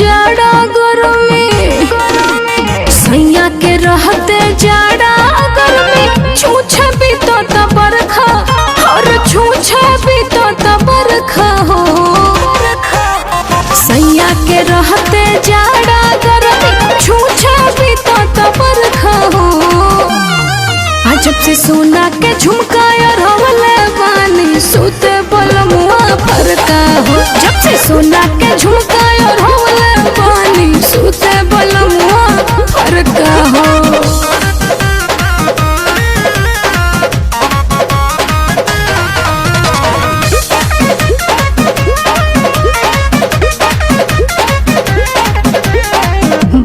जाड़ा गर्मी, सैया के रहते जाड़ा गर्मी, छूछे भी तो बरखा और छूछे भी तो बरखा हो। सैया के रहते जाड़ा गर्मी, छूछे भी तो बरखा हो। जब से सोना के झुमका और हवले बानी, सुते बलमुआ फरका हो। जब से सोना के झुमका और हवले बानी, सुते बलमुआ फरका हो।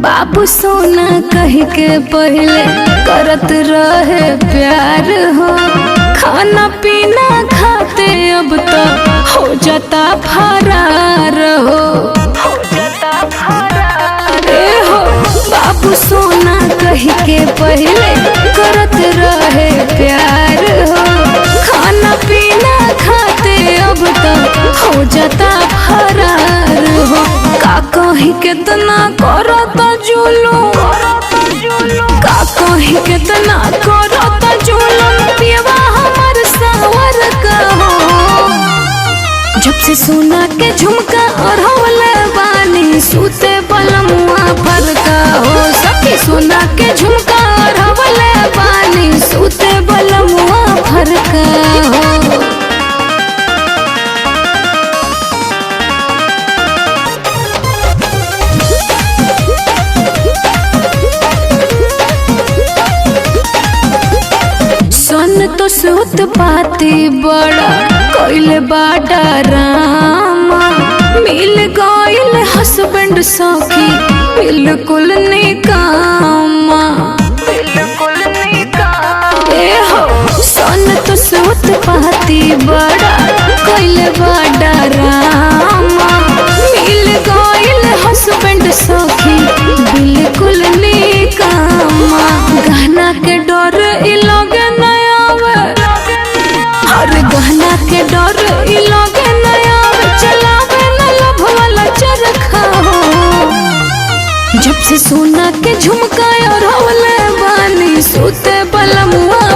बाबू सोना कह के पहले करत रहे प्यार हो, खाना पीना खाते अब तो हो जाता फरार हो। हो बाबू सोना कह के पहले करत रहे प्यार हो, खाना पीना खाते अब तो हो जाता फरार हो। का कहीं कितना करता जुलूम, का कहीं कितना करता जुलूम, पियवा हमार सावर का हो। जब से सोना के झुमका और हवले बानी, सुते बलमुआ फरका हो। सखी सोना के झुमका और हवले बानी, सुते बलमुआ फरका हो। तो सूत पाती बड़ा कोइले बाटा रामा, मिल गइल हस्बैंड सखी बिल्कुल निकामा, बिल्कुल निकामा। ए हो सन तो सूत पाती बड़ा कोइले बाटा रामा, मिल गइल हस्बैंड सखी बिल्कुल निकामा। गहना के डर इलोगे और गहना के डर इलोगे नया, चलावे न लभ वाला चरखा हो। जब से सोना के झुमका और हवले बानी, सुते बलमुआ